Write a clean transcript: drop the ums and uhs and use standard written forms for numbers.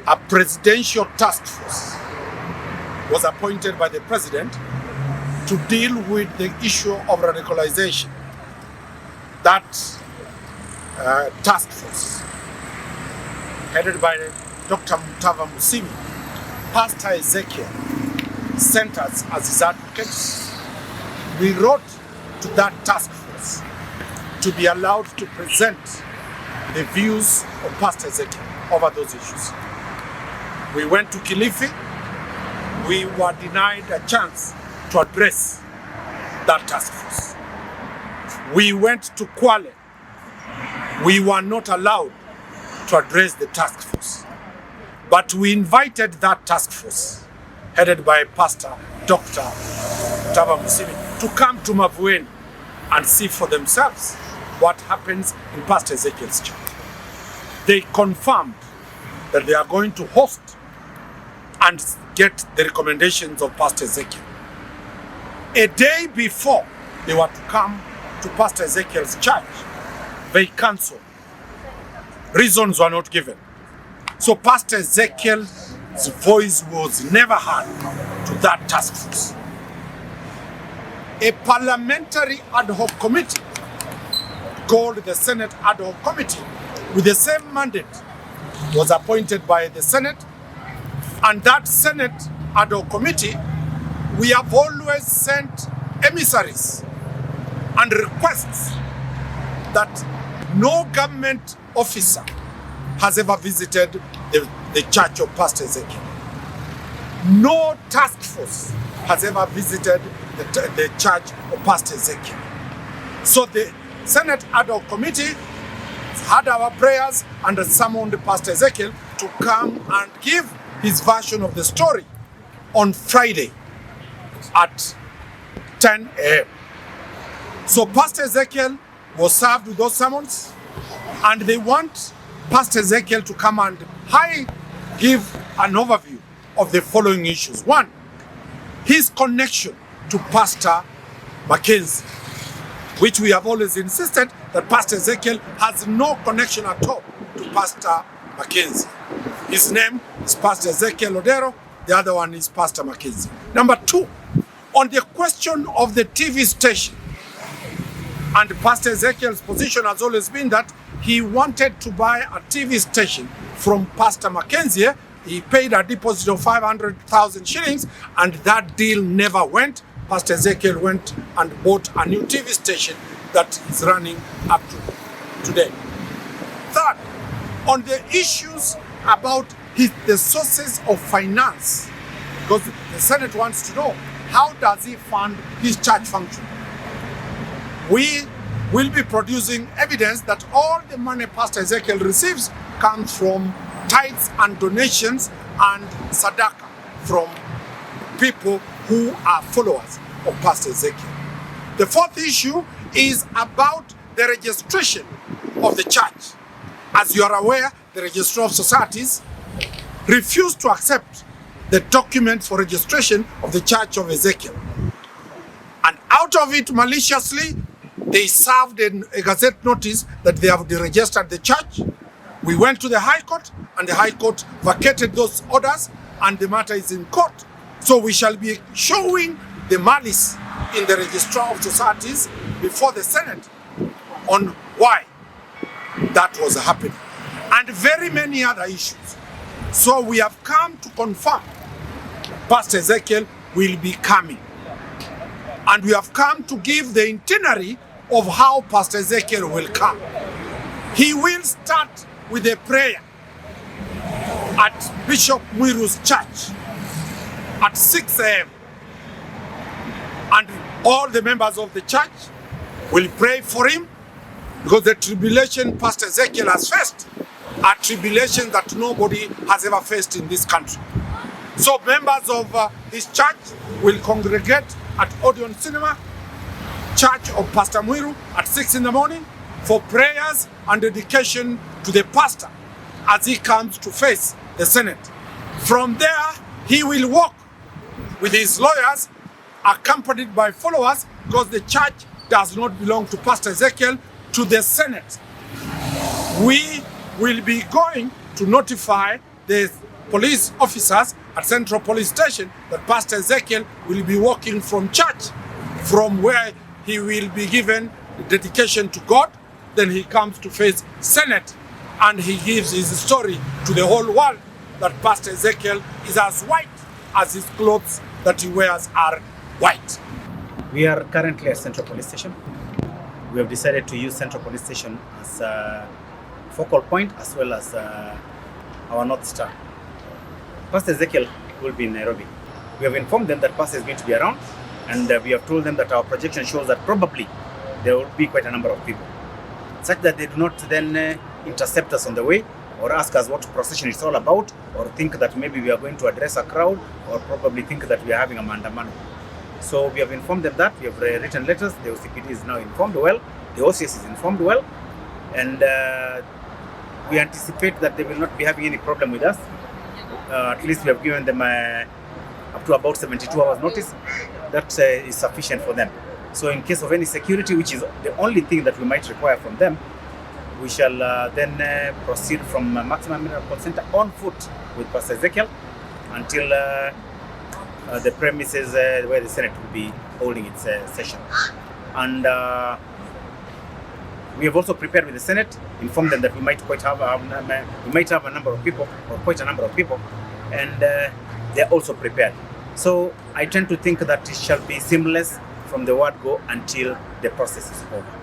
a presidential task force was appointed by the president to deal with the issue of radicalization. That task force, headed by Dr. Mutava Musimi, Pastor Ezekiel, sent us as his advocates. We wrote to that task force to be allowed to present the views of Pastor Ezekiel over those issues. We went to Kilifi. We were denied a chance to address that task force. We went to Kwale. We were not allowed to address the task force. But we invited that task force, headed by Pastor Dr. Mutava Musimi, to come to Mavueni and see for themselves what happens in Pastor Ezekiel's church. They confirmed that they are going to host and get the recommendations of Pastor Ezekiel. A day before they were to come to Pastor Ezekiel's church, they cancelled. Reasons were not given. So Pastor Ezekiel's voice was never heard to that task force. A parliamentary ad hoc committee called the Senate Ad Hoc Committee with the same mandate was appointed by the Senate, and that Senate Ad Hoc Committee, we have always sent emissaries and requests that no government officer has ever visited the church of Pastor Ezekiel. No task force has ever visited the church of Pastor Ezekiel. So the Senate Ad Hoc Committee had our prayers and summoned Pastor Ezekiel to come and give his version of the story on Friday at 10 a.m. So Pastor Ezekiel was served with those summons, and they want Pastor Ezekiel to come and give an overview of the following issues. One, his connection to Pastor Mackenzie, which we have always insisted that Pastor Ezekiel has no connection at all to Pastor Mackenzie. His name is Pastor Ezekiel Odero, the other one is Pastor Mackenzie. Number two, on the question of the TV station, and Pastor Ezekiel's position has always been that he wanted to buy a TV station from Pastor Mackenzie. He paid a deposit of 500,000 shillings, and that deal never went. Pastor Ezekiel went and bought a new TV station that is running up to today. Third, on the issues about the sources of finance, because the Senate wants to know, how does he fund his church function? We will be producing evidence that all the money Pastor Ezekiel receives comes from tithes and donations and sadaka from people who are followers of Pastor Ezekiel. The fourth issue is about the registration of the church. As you are aware, the Registrar of Societies refused to accept the documents for registration of the Church of Ezekiel. And out of it, maliciously, they served a gazette notice that they have deregistered the church. We went to the High Court, and the High Court vacated those orders, and the matter is in court. So we shall be showing the malice in the Registrar of Societies before the Senate on why that was happening, and very many other issues. So we have come to confirm Pastor Ezekiel will be coming, and we have come to give the itinerary of how Pastor Ezekiel will come. He will start with a prayer at Bishop Mwiru's church at 6 a.m. And all the members of the church will pray for him, because the tribulation Pastor Ezekiel has faced are tribulations that nobody has ever faced in this country. So members of his church will congregate at Odeon Cinema, Church of Pastor Mwiru, at 6 in the morning for prayers and dedication to the pastor as he comes to face the Senate. From there, he will walk with his lawyers, accompanied by followers, because the church does not belong to Pastor Ezekiel, to the Senate. We will be going to notify the police officers at Central Police Station that Pastor Ezekiel will be walking from church, from where he will be given dedication to God. Then he comes to face Senate and he gives his story to the whole world that Pastor Ezekiel is as white as his clothes that he wears are white. We are currently at Central Police Station. We have decided to use Central Police Station as a focal point as well as our North Star. Pastor Ezekiel will be in Nairobi. We have informed them that Pastor is going to be around, and we have told them that our projection shows that probably there will be quite a number of people, such that they do not then intercept us on the way or ask us what procession is all about, or think that maybe we are going to address a crowd, or probably think that we are having a maandamano. So we have informed them that, we have written letters, the OCPD is now informed well, the OCS is informed well, and we anticipate that they will not be having any problem with us. At least we have given them up to about 72 hours notice. That is sufficient for them. So in case of any security, which is the only thing that we might require from them, we shall then proceed from Maximum Medical Center on foot with Pastor Ezekiel until the premises where the Senate will be holding its session. And we have also prepared with the Senate, informed them that we might have a number of people, or quite a number of people, and they are also prepared. So I tend to think that it shall be seamless from the word go until the process is over.